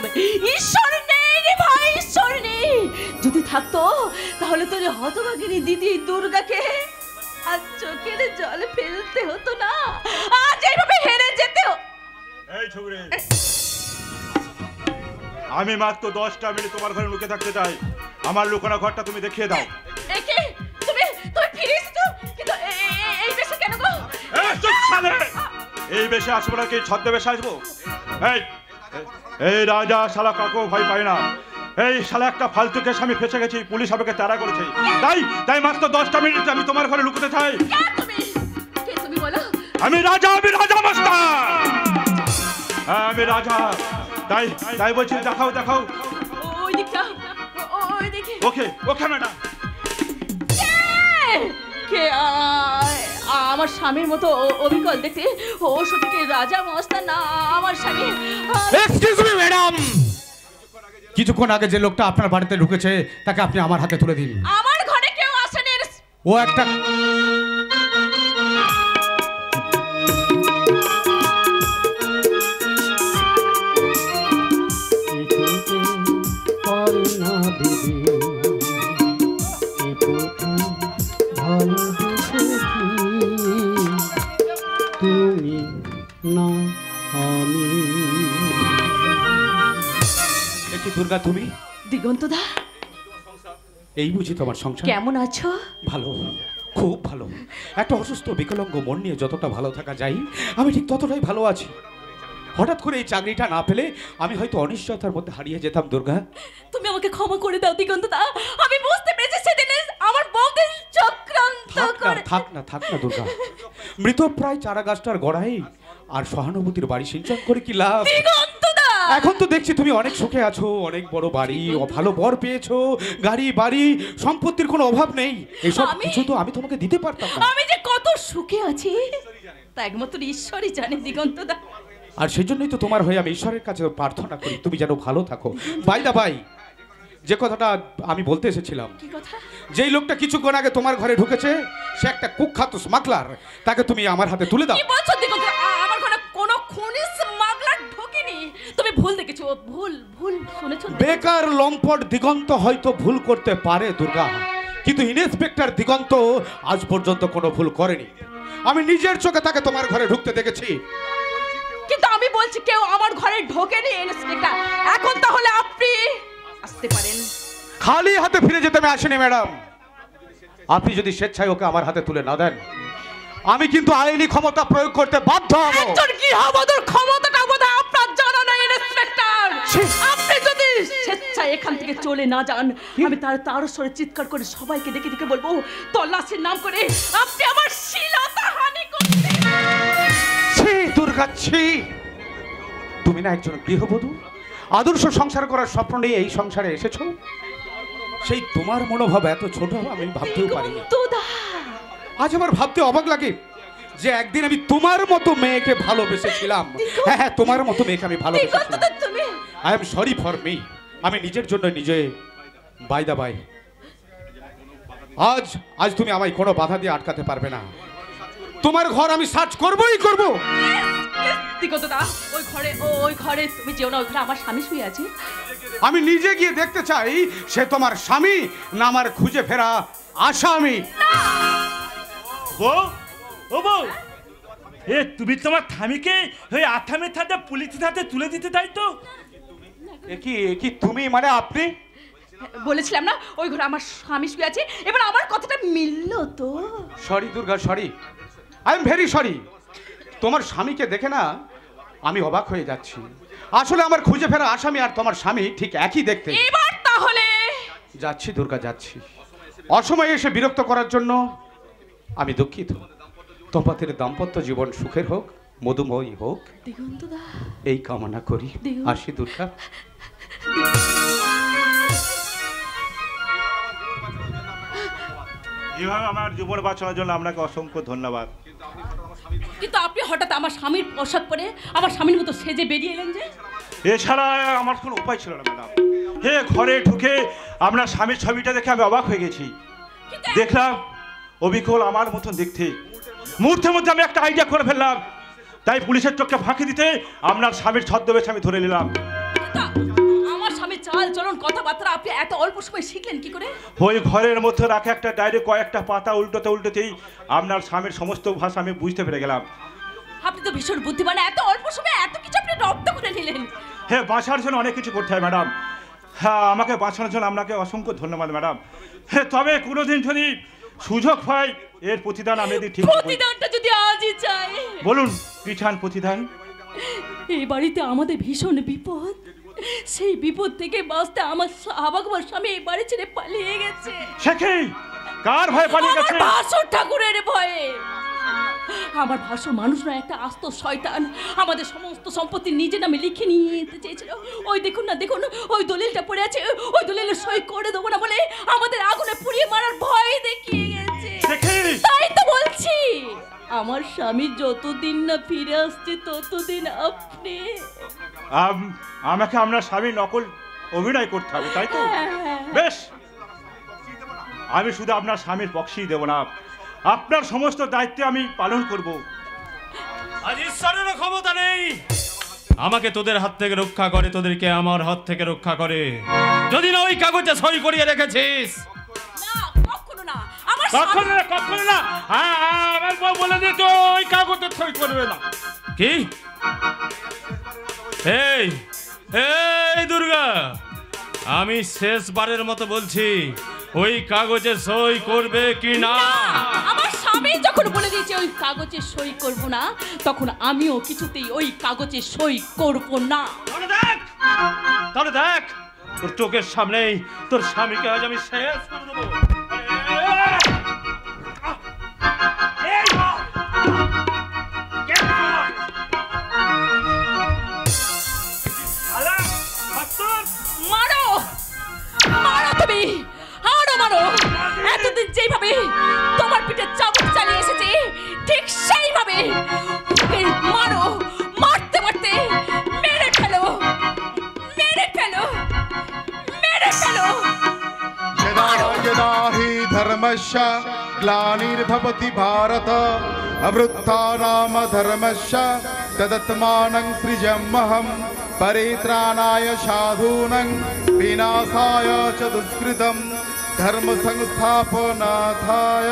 Madam, ঈশ্বর নেই রে ভাই, ঈশ্বর নেই। যদি থাকতো তাহলে তোর হতভাগিনী দিদি দুর্গাকে আজ চোখের জল ফেলতে হতো না, আজ এইভাবে হেরে যেতে। এই ছোকরে, আমি মাত্র 10টা মিনিট তোমার ঘরে লুকিয়ে থাকতে চাই। আমার লুকানো ঘরটা তুমি দেখিয়ে দাও। একে তুমি তুমি ফিরিস তো, কিন্তু এই বেশে কেন গো? এই বেশে আসবো নাকি ছদ্মবেশে আসবো? এই রাজা শালা কাকু ভয় পায় না। এই শালা একটা ফালতু কেস আমি ফেসে গেছি, পুলিশ আমাকে তাড়া করেছে। তাই মাত্র 10টা মিনিট আমি তোমার ঘরে লুকোতে চাই। তুমি বলো। আমি রাজা মাস্টার। হ্যাঁ আমি রাজা। তাই বলছি দেখাও। ওই দিকটা, ওই দিকে। Okay madam. কে আমার স্বামীর মতো অবিকল দেখতে, ও সত্যি রাজা মস্তান না আমার স্বামী। এক্সকিউজ মি ম্যাডাম, কিছুক্ষণ আগে যে লোকটা আপনার বাড়িতে ঢুকেছে তাকে আপনি আমার হাতে তুলে দিন। আমার ঘরে কেউ আসেনি। ও একটা তুমি না আমি। দুর্গা তুমি? দিগন্তদা, এই বুঝি তোমার সংসার? কেমন আছো? ভালো, খুব ভালো। একটা অসুস্থ বিকলাঙ্গ মন নিয়ে যতটা ভালো থাকা যায় আমি ঠিক ততটাই ভালো আছি। হঠাৎ করে এই চাকরিটা না পেলে আমি হয়তো অনিশ্চয়তার মধ্যে হারিয়ে যেতাম। দুর্গা, তুমি আমাকে ক্ষমা করে দাও দিগন্তদা। আমি বুঝতে পেরেছি সেদিন আমার বউদের চক্রান্ত করে। থাক না দুর্গা, মৃতপ্রায় চারা গাছটার গোড়ায় আর সহানুভূতির বাড়ি সিঞ্চন করে কি লাভ? দিগন্তদা, এখন তো দেখছি তুমি অনেক সুখে আছো, অনেক বড় বাড়ি, ভালো বর পেয়েছো, গাড়ি বাড়ি সম্পত্তির কোনো অভাব নেই। এসব কিছু তো আমি তোমাকে দিতে পারতাম না। আমি যে কত সুখে আছি তা একমাত্র ঈশ্বরই জানে দিগন্তদা। আর সেই জন্যই তো তোমার হয়ে আমি ঈশ্বরের কাছে প্রার্থনা করি তুমি যেন ভালো থাকো। ভাই যে কথাটা আমি বলতে এসেছিলাম, কি কথা? যেই লোকটা কিছুক্ষণ আগে তোমার ঘরে ঢুকেছে সে একটা কুখ্যাত স্মাগলার, তাকে তুমি আমার হাতে তুলে দাও। কি বলছো দিগন্তদা? আমার ঘরে কোনো খুনি স্মাগলার ঢোকেনি। তুমি ভুল দেখেছো, ভুল শুনেছো। বেকার লম্পট দিগন্ত হয়তো ভুল করতে পারে দুর্গা, কিন্তু ইন্সপেক্টর দিগন্ত আজ পর্যন্ত কোনো ভুল করেনি। আমি নিজের চোখে তাকে তোমার ঘরে ঢুকতে দেখেছি। কিন্তু আমি বলছি কেউ আমার ঘরে ঢোকেনি ইন্সপেক্টর। এখন তাহলে আপনি আসতে পারেন। খালি হাতে ফিরে যেতে আমি আসিনি ম্যাডাম। আপনি যদি স্বেচ্ছায় ওকে আমার হাতে তুলে না দেন আমি কিন্তু আইনি ক্ষমতা প্রয়োগ করতে বাধ্য হব। একজন গৃহবধূর ক্ষমতাটা বোধহয় আপনার জানা নাই ইন্সপেক্টর। আপনি যদি স্বেচ্ছায় এখান থেকে চলে না যান আমি তার স্বরে চিৎকার করে সবাইকে ডেকে বলবো তল্লাশির নাম করে আপনি আমার শ্লীলতাহানি করছেন। ছি দুর্গা ছি, তুমি না একজন গৃহবধূ, আদর্শ সংসার করার স্বপ্ন নিয়ে এই সংসারে এসেছো। সেই তোমার মনোভাব এত ছোট আমি ভাবতেও পারিনি। আজ আমার ভাবতে অবাক লাগে যে একদিন আমি তোমার মতো মেয়েকে ভালোবেসেছিলাম। হ্যাঁ তোমার মতো মেয়েকে আমি ভালোবেসেছিলাম। I am sorry for me. আমি নিজের জন্য নিজে বাই দা বাই। আজ তুমি আমায় কোনো বাধা দিয়ে আটকাতে পারবে না। তোমার ঘর আমি সার্চ করবই করব। দিগন্তদা, ওই ঘরে তুমি যেও না, ওই ঘরে আমার স্বামী শুয়ে আছে। আমি নিজে গিয়ে দেখতে চাই সে তোমার স্বামী না আমার খুঁজে ফেরা আসামি। বউ, তুমি তোমার স্বামীকে ওই আসামির সাথে পুলিশের সাথে তুলে দিতে চাই তো? কি তুমি মানে আপনি? বলেছিলাম না ওই ঘরে আমার স্বামী শুয়ে আছে। এবার আমার কথাটা মিললো তো? Sorry Durga, sorry, I am very sorry. তোমার স্বামীকে দেখে না আমি অবাক হয়ে যাচ্ছি। আসলে আমার খুঁজে ফেরা আসামি আর তোমার স্বামী ঠিক একই দেখতে। এবার তাহলে যাচ্ছি দুর্গা, যাচ্ছি। অসময়ে এসে বিরক্ত করার জন্য আমি দুঃখিত। তোমাদের দাম্পত্য জীবন সুখের হোক, মধুময়ী হোক এই কামনা করি। আসি দুর্গা। এভাবে আমার জীবন বাঁচানোর জন্য আপনাকে অসংখ্য ধন্যবাদ। কিন্তু আপনি হঠাৎ আমার স্বামীর পোশাক পরে আমার স্বামীর মতো সেজে বেরিয়ে এলেন যে? এছাড়া আমার কোনো উপায় ছিল না ম্যাডাম। ঘরে ঢুকে আপনার স্বামীর ছবিটা দেখে আমি অবাক হয়ে গেছি। দেখলাম অবিকল আমার মতন দেখতে। মুহূর্তের মধ্যে আমি একটা আইডিয়া করে ফেললাম। তাই পুলিশের চোখে ফাঁকি দিতে আপনার স্বামীর ছদ্মবেশ আমি ধরে নিলাম। আমার স্বামী চাল চলন কথাবার্তা আপনি এত অল্প সময় শিখলেন কি করে? ওই ঘরের মধ্যে রাখা একটা ডায়েরি কয়েকটা পাতা উল্টোতে উল্টোতেই আপনার স্বামীর সমস্ত ভাষা আমি বুঝতে পেরে গেলাম। আপনি তো ভীষণ বুদ্ধিমান, এত অল্প সময়ে এত কিছু আপনি রপ্ত করে নিলেন। হ্যাঁ, বাঁচার জন্য অনেক কিছু করতে হয় ম্যাডাম। হ্যাঁ, আমাকে বাঁচানোর জন্য আপনাকে অসংখ্য ধন্যবাদ ম্যাডাম। হ্যাঁ, তবে কোনোদিন যদি সুযোগ পাই এর প্রতিদান আমি ঠিক করব। প্রতিদানটা যদি আজই চাই। বলুন কি চান প্রতিদান? এই বাড়িতে আমাদের ভীষণ বিপদ, সেই বিপদ থেকে বাঁচতে আমার স্বামী এই বাড়ি ছেড়ে পালিয়ে গেছে। সে কি? কার ভয়ে পালিয়ে গেছে? আমার ভাসুর ঠাকুরের ভয়ে। আমার ভাসুর মানুষ নয়, একটা আস্ত শয়তান। আমাদের সমস্ত সম্পত্তি নিজে নামে লিখে নিয়ে যেতে চেয়েছিল। ওই দেখুন না, দেখুন ওই দলিলটা পড়ে আছে, ওই দলিলে সই করে দেবো না বলে আমাদের আগুনে পুড়িয়ে মারার ভয় দেখিয়ে গেছে। তাই তো বলছি, আমার স্বামী যতদিন না ফিরে আসছে ততদিন আপনি আমাকে আপনার স্বামী নকল অভিনয় করতে হবে, তাই তো? বেশ, আমি শুধু আপনার স্বামীর পক্ষেই দেব না, আপনার সমস্ত দায়িত্ব আমি পালন করব। আজ ঈশ্বরের ক্ষমতা নেই আমাকে তোদের হাত থেকে রক্ষা করে, তোদেরকে আমার হাত থেকে রক্ষা করে। যদি না ওই কাগজে সই করিয়ে রেখেছিস। না, কখনো না, আমার কখনো না, কখনো না। আমার বউ বলে দিত ওই কাগজে সই করবে না। কি? এই এই দুর্গা, আমি শেষবারের মতো বলছি, ওই কাগজে সই করবে কি না? আমার স্বামী যখন বলে দিয়েছে ওই কাগজে সই করব না, তখন আমিও কিছুতেই ওই কাগজে সই করব না। তাহলে দেখ তোর চোখের সামনেই তোর স্বামীকে আজ আমি শেষ করে দেবো। মারো মারো, তুমি আরো মারো। এতদিন যেইভাবে তোমার পিঠে চাবুক চালিয়ে এসেছে, ঠিক সেইভাবে ওকে মারো। মারতে মারতে মেরে ফেলো, মেরে ফেলো, মেরে ফেলো। यदा यदा हि धर्मस्य ग्लानिर्भवति भारत अवृत्तानाम धर्मस्य तदत्मानं सृजम्यहं परित्राणाय साधूनां विनाशाय च दुष्कृतं धर्म संस्थापनार्थाय